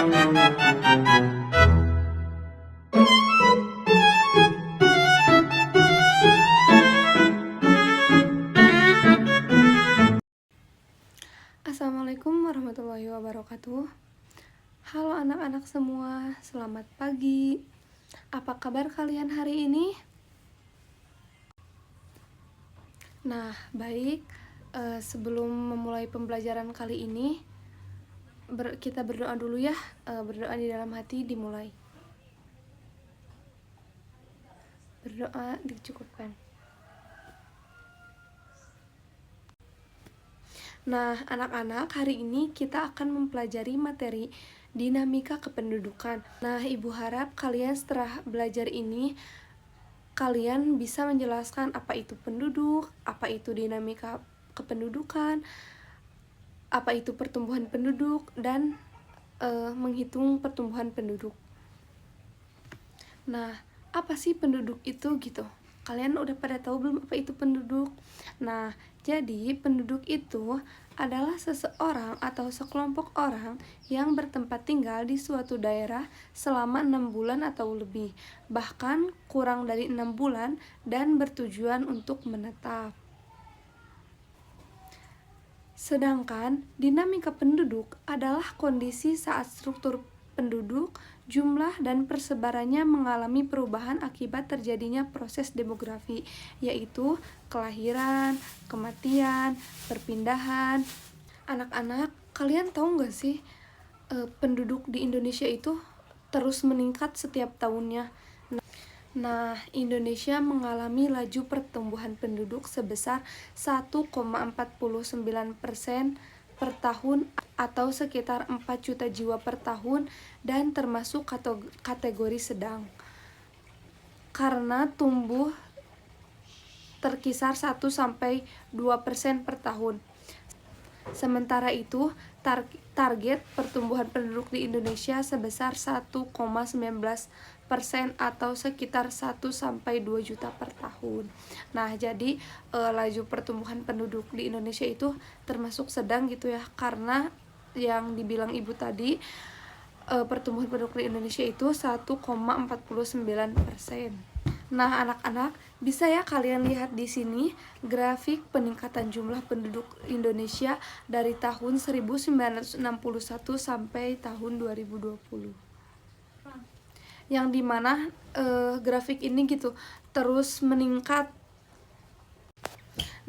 Assalamualaikum warahmatullahi wabarakatuh. Halo anak-anak semua, selamat pagi. Apa kabar kalian hari ini? Nah, baik. Sebelum memulai pembelajaran kali ini, kita berdoa dulu ya. Berdoa di dalam hati dimulai. Berdoa dicukupkan. Nah, anak-anak, hari ini kita akan mempelajari materi dinamika kependudukan. Nah, Ibu harap kalian setelah belajar ini, kalian bisa menjelaskan apa itu penduduk, apa itu dinamika kependudukan, apa itu pertumbuhan penduduk, dan menghitung pertumbuhan penduduk. Nah, apa sih penduduk itu gitu? Kalian udah pada tahu belum apa itu penduduk? Nah, jadi penduduk itu adalah seseorang atau sekelompok orang yang bertempat tinggal di suatu daerah selama 6 bulan atau lebih, bahkan kurang dari 6 bulan dan bertujuan untuk menetap. Sedangkan dinamika penduduk adalah kondisi saat struktur penduduk, jumlah dan persebarannya mengalami perubahan akibat terjadinya proses demografi, yaitu kelahiran, kematian, perpindahan. Anak-anak, kalian tahu nggak sih penduduk di Indonesia itu terus meningkat setiap tahunnya? Nah, Indonesia mengalami laju pertumbuhan penduduk sebesar 1,49% per tahun atau sekitar 4 juta jiwa per tahun dan termasuk kategori sedang. Karena tumbuh terkisar 1-2% per tahun. Sementara itu, target pertumbuhan penduduk di Indonesia sebesar 1,19% atau sekitar 1-2 juta per tahun. Nah, jadi laju pertumbuhan penduduk di Indonesia itu termasuk sedang gitu ya, karena yang dibilang Ibu tadi, pertumbuhan penduduk di Indonesia itu 1,49%. Nah, anak-anak, bisa ya kalian lihat di sini grafik peningkatan jumlah penduduk Indonesia dari tahun 1961 sampai tahun 2020. Yang dimana grafik ini gitu terus meningkat.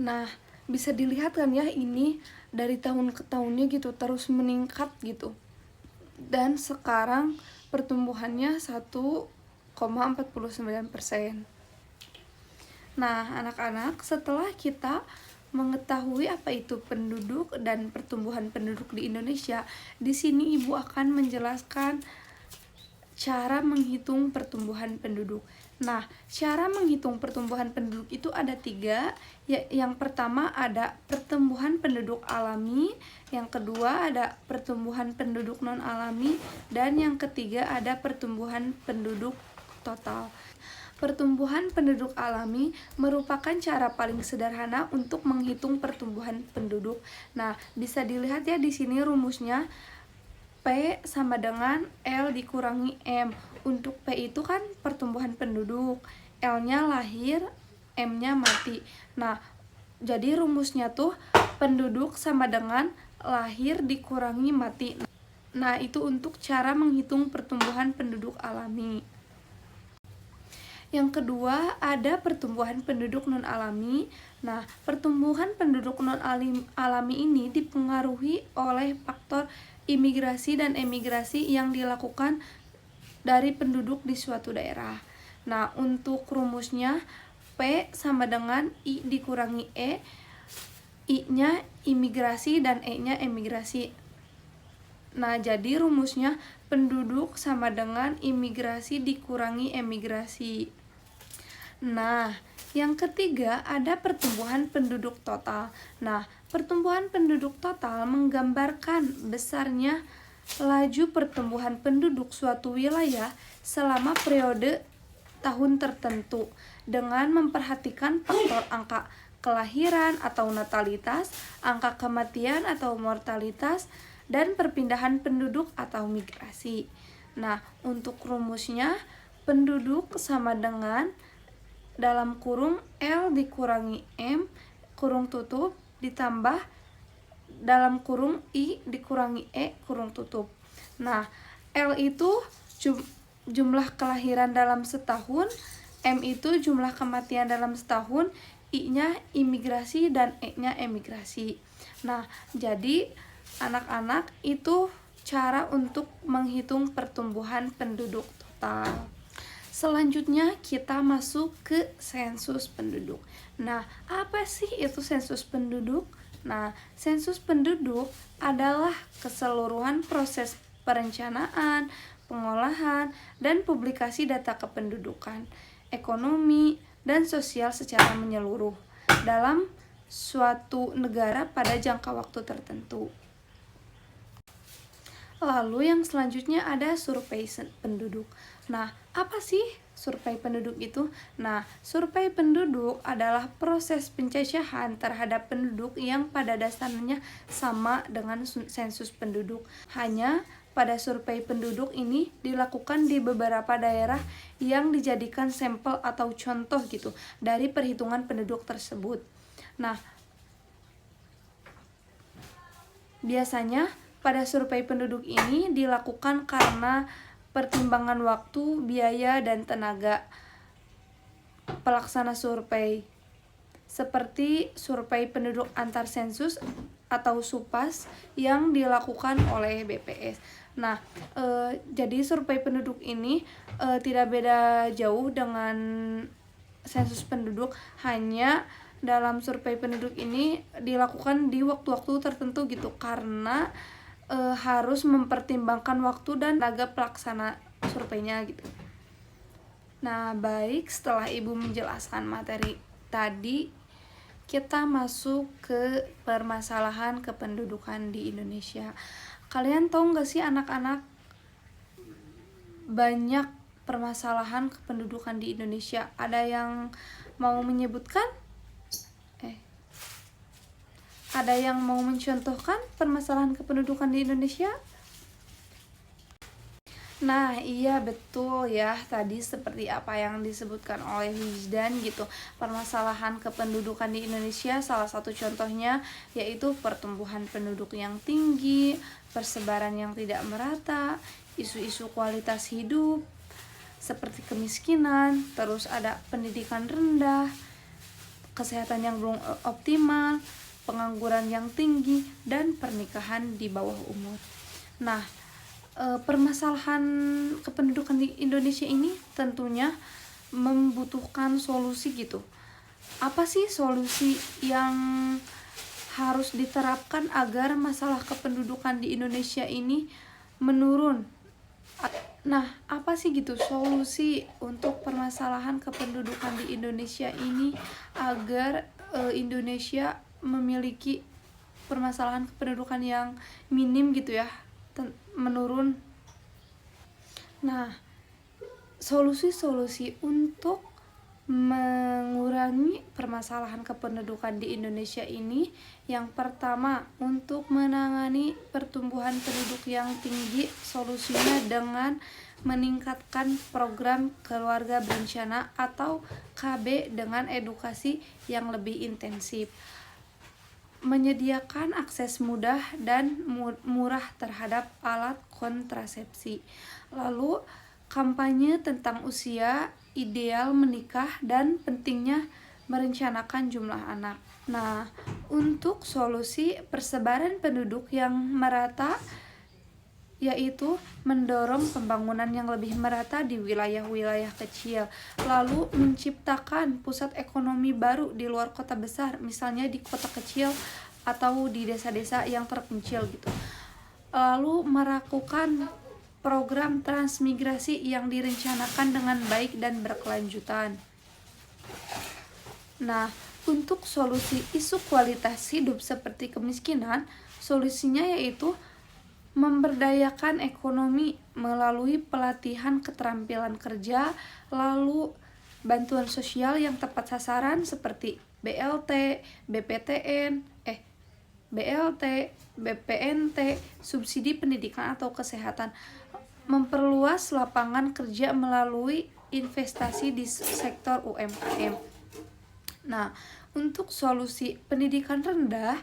Nah, bisa dilihat kan ya, ini dari tahun ke tahunnya gitu terus meningkat gitu. Dan sekarang pertumbuhannya 1,49%. Nah, anak-anak, setelah kita mengetahui apa itu penduduk dan pertumbuhan penduduk di Indonesia, di sini Ibu akan menjelaskan cara menghitung pertumbuhan penduduk. Nah, cara menghitung pertumbuhan penduduk itu ada 3. Yang pertama ada pertumbuhan penduduk alami, yang kedua ada pertumbuhan penduduk non-alami, dan yang ketiga ada pertumbuhan penduduk total. Pertumbuhan penduduk alami merupakan cara paling sederhana untuk menghitung pertumbuhan penduduk. Nah, bisa dilihat ya di sini rumusnya. P sama dengan L dikurangi M. Untuk P itu kan pertumbuhan penduduk, L-nya lahir, M-nya mati. Nah, jadi rumusnya tuh penduduk sama dengan lahir dikurangi mati. Nah, itu untuk cara menghitung pertumbuhan penduduk alami. Yang kedua, ada pertumbuhan penduduk non-alami. Nah, pertumbuhan penduduk non-alami ini dipengaruhi oleh faktor imigrasi dan emigrasi yang dilakukan dari penduduk di suatu daerah. Nah, untuk rumusnya P sama dengan I dikurangi E. I-nya imigrasi dan E-nya emigrasi. Nah, jadi rumusnya penduduk sama dengan imigrasi dikurangi emigrasi. Nah, yang ketiga ada pertumbuhan penduduk total. Nah, pertumbuhan penduduk total menggambarkan besarnya laju pertumbuhan penduduk suatu wilayah selama periode tahun tertentu dengan memperhatikan faktor angka kelahiran atau natalitas, angka kematian atau mortalitas, dan perpindahan penduduk atau migrasi. Nah, untuk rumusnya, penduduk sama dengan dalam kurung L dikurangi M kurung tutup ditambah dalam kurung I dikurangi E kurung tutup. Nah, L itu jumlah kelahiran dalam setahun, M itu jumlah kematian dalam setahun, I-nya imigrasi dan E-nya emigrasi. Nah, jadi anak-anak itu cara untuk menghitung pertumbuhan penduduk total. Selanjutnya kita masuk ke sensus penduduk. Nah, apa sih itu sensus penduduk? Nah, sensus penduduk adalah keseluruhan proses perencanaan, pengolahan, dan publikasi data kependudukan, ekonomi, dan sosial secara menyeluruh dalam suatu negara pada jangka waktu tertentu. Lalu yang selanjutnya ada survei penduduk. Nah, apa sih survei penduduk itu? Nah, survei penduduk adalah proses pencacahan terhadap penduduk yang pada dasarnya sama dengan sensus penduduk. Hanya pada survei penduduk ini dilakukan di beberapa daerah yang dijadikan sampel atau contoh gitu dari perhitungan penduduk tersebut. Nah, biasanya pada survei penduduk ini dilakukan karena pertimbangan waktu, biaya, dan tenaga pelaksana survei, seperti survei penduduk antar sensus atau SUPAS yang dilakukan oleh BPS. Nah, jadi survei penduduk ini tidak beda jauh dengan sensus penduduk, hanya dalam survei penduduk ini dilakukan di waktu-waktu tertentu gitu, karena harus mempertimbangkan waktu dan tenaga pelaksana surveinya gitu. Nah, baik, setelah Ibu menjelaskan materi tadi, kita masuk ke permasalahan kependudukan di Indonesia. Kalian tahu nggak sih anak-anak, banyak permasalahan kependudukan di Indonesia? Ada yang mau menyebutkan? Ada yang mau mencontohkan permasalahan kependudukan di Indonesia? Nah, iya betul ya, tadi seperti apa yang disebutkan oleh Wijdan gitu. Permasalahan kependudukan di Indonesia salah satu contohnya yaitu pertumbuhan penduduk yang tinggi, persebaran yang tidak merata, isu-isu kualitas hidup seperti kemiskinan, terus ada pendidikan rendah, kesehatan yang belum optimal, pengangguran yang tinggi, dan pernikahan di bawah umur. Nah, permasalahan kependudukan di Indonesia ini tentunya membutuhkan solusi gitu. Apa sih solusi yang harus diterapkan agar masalah kependudukan di Indonesia ini menurun? Nah, apa sih gitu solusi untuk permasalahan kependudukan di Indonesia ini agar Indonesia memiliki permasalahan kependudukan yang minim gitu ya, menurun. Nah, solusi-solusi untuk mengurangi permasalahan kependudukan di Indonesia ini, yang pertama, untuk menangani pertumbuhan penduduk yang tinggi, solusinya dengan meningkatkan program keluarga berencana atau KB dengan edukasi yang lebih intensif, menyediakan akses mudah dan murah terhadap alat kontrasepsi. Lalu kampanye tentang usia ideal menikah dan pentingnya merencanakan jumlah anak. Nah, untuk solusi persebaran penduduk yang merata, yaitu mendorong pembangunan yang lebih merata di wilayah-wilayah kecil, lalu menciptakan pusat ekonomi baru di luar kota besar, misalnya di kota kecil atau di desa-desa yang terpencil gitu. Lalu melakukan program transmigrasi yang direncanakan dengan baik dan berkelanjutan. Nah, untuk solusi isu kualitas hidup seperti kemiskinan, solusinya yaitu memberdayakan ekonomi melalui pelatihan keterampilan kerja, lalu bantuan sosial yang tepat sasaran seperti BLT, BLT, BPNT, subsidi pendidikan atau kesehatan, memperluas lapangan kerja melalui investasi di sektor UMKM. Nah, untuk solusi pendidikan rendah,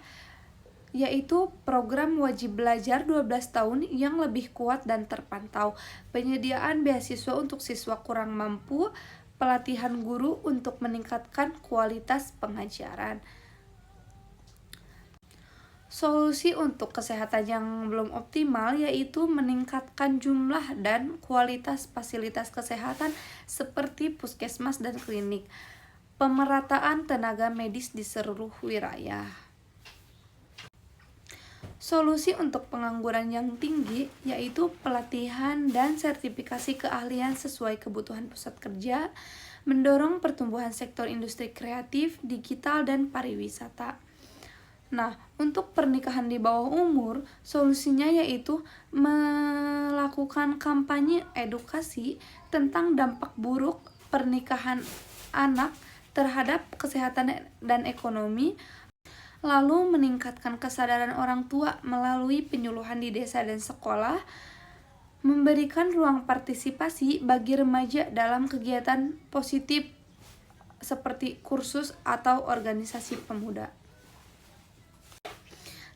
yaitu program wajib belajar 12 tahun yang lebih kuat dan terpantau, penyediaan beasiswa untuk siswa kurang mampu, pelatihan guru untuk meningkatkan kualitas pengajaran. Solusi untuk kesehatan yang belum optimal yaitu meningkatkan jumlah dan kualitas fasilitas kesehatan seperti puskesmas dan klinik, pemerataan tenaga medis di seluruh wilayah. Solusi untuk pengangguran yang tinggi yaitu pelatihan dan sertifikasi keahlian sesuai kebutuhan pusat kerja, mendorong pertumbuhan sektor industri kreatif, digital, dan pariwisata. Nah, untuk pernikahan di bawah umur, solusinya yaitu melakukan kampanye edukasi tentang dampak buruk pernikahan anak terhadap kesehatan dan ekonomi, lalu meningkatkan kesadaran orang tua melalui penyuluhan di desa dan sekolah, memberikan ruang partisipasi bagi remaja dalam kegiatan positif seperti kursus atau organisasi pemuda.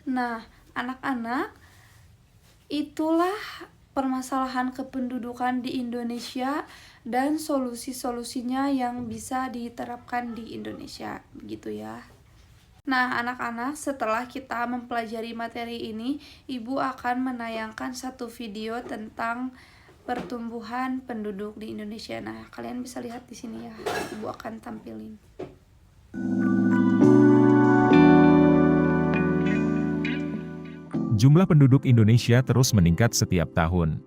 Nah, anak-anak, itulah permasalahan kependudukan di Indonesia dan solusi-solusinya yang bisa diterapkan di Indonesia, begitu ya. Nah, anak-anak, setelah kita mempelajari materi ini, Ibu akan menayangkan satu video tentang pertumbuhan penduduk di Indonesia. Nah, kalian bisa lihat di sini ya. Ibu akan tampilin. Jumlah penduduk Indonesia terus meningkat setiap tahun.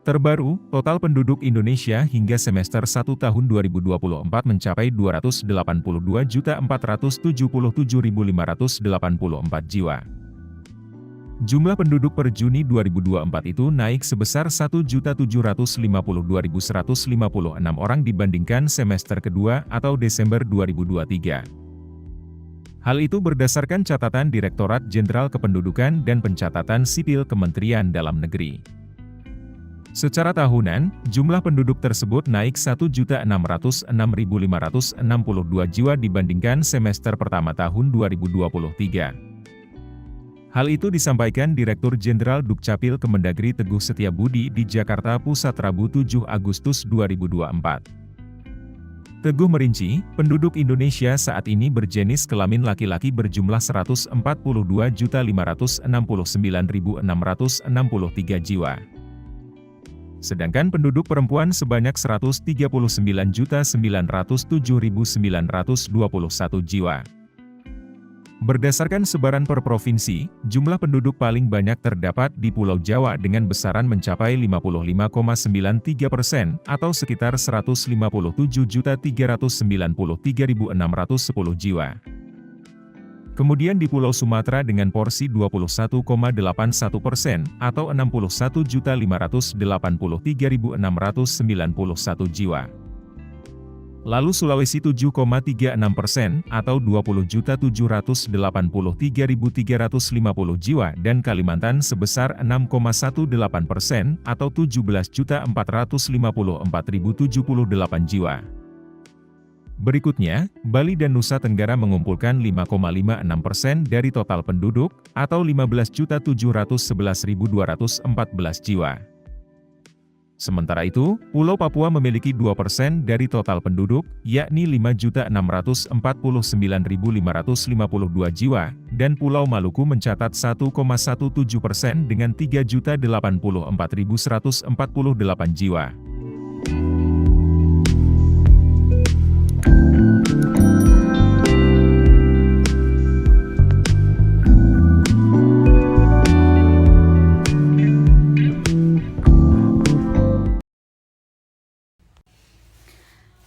Terbaru, total penduduk Indonesia hingga semester 1 tahun 2024 mencapai 282.477.584 jiwa. Jumlah penduduk per Juni 2024 itu naik sebesar 1.752.156 orang dibandingkan semester kedua atau Desember 2023. Hal itu berdasarkan catatan Direktorat Jenderal Kependudukan dan Pencatatan Sipil Kementerian Dalam Negeri. Secara tahunan, jumlah penduduk tersebut naik 1.606.562 jiwa dibandingkan semester pertama tahun 2023. Hal itu disampaikan Direktur Jenderal Dukcapil Kemendagri Teguh Setiabudi di Jakarta Pusat Rabu 7 Agustus 2024. Teguh merinci, penduduk Indonesia saat ini berjenis kelamin laki-laki berjumlah 142.569.663 jiwa. Sedangkan penduduk perempuan sebanyak 139.907.921 jiwa. Berdasarkan sebaran per provinsi, jumlah penduduk paling banyak terdapat di Pulau Jawa dengan besaran mencapai 55,93% atau sekitar 157.393.610 jiwa. Kemudian di Pulau Sumatera dengan porsi 21,81% atau 61.583.691 jiwa. Lalu Sulawesi 7,36% atau 20.783.350 jiwa dan Kalimantan sebesar 6,18% atau 17.454.078 jiwa. Berikutnya, Bali dan Nusa Tenggara mengumpulkan 5,56% dari total penduduk, atau 15.711.214 jiwa. Sementara itu, Pulau Papua memiliki 2% dari total penduduk, yakni 5.649.552 jiwa, dan Pulau Maluku mencatat 1,17% dengan 3.084.148 jiwa.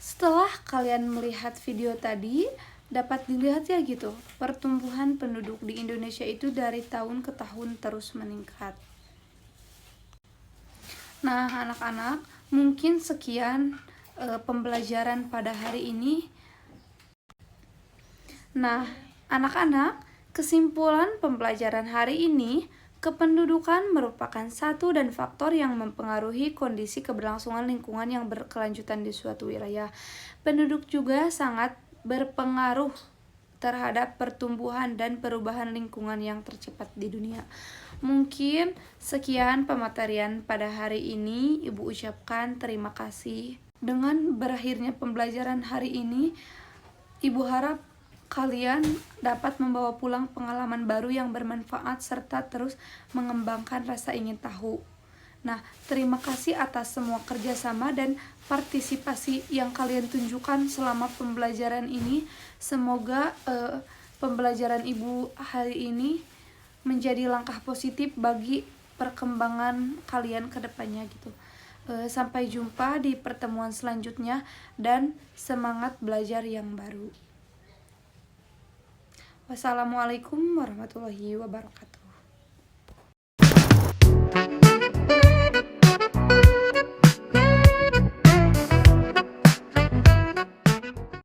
Setelah kalian melihat video tadi, dapat dilihat ya gitu, pertumbuhan penduduk di Indonesia itu dari tahun ke tahun terus meningkat. Nah, anak-anak, mungkin sekian pembelajaran pada hari ini. Nah, anak-anak, Kesimpulan pembelajaran hari ini, kependudukan merupakan satu dan faktor yang mempengaruhi kondisi keberlangsungan lingkungan yang berkelanjutan di suatu wilayah. Penduduk juga sangat berpengaruh terhadap pertumbuhan dan perubahan lingkungan yang tercepat di dunia. Mungkin sekian pematerian pada hari ini. Ibu ucapkan terima kasih. Dengan berakhirnya pembelajaran hari ini, Ibu harap kalian dapat membawa pulang pengalaman baru yang bermanfaat serta terus mengembangkan rasa ingin tahu. Nah, terima kasih atas semua kerjasama dan partisipasi yang kalian tunjukkan selama pembelajaran ini. Semoga pembelajaran Ibu hari ini menjadi langkah positif bagi perkembangan kalian ke depannya gitu. Sampai jumpa di pertemuan selanjutnya dan semangat belajar yang baru. Wassalamualaikum warahmatullahi wabarakatuh.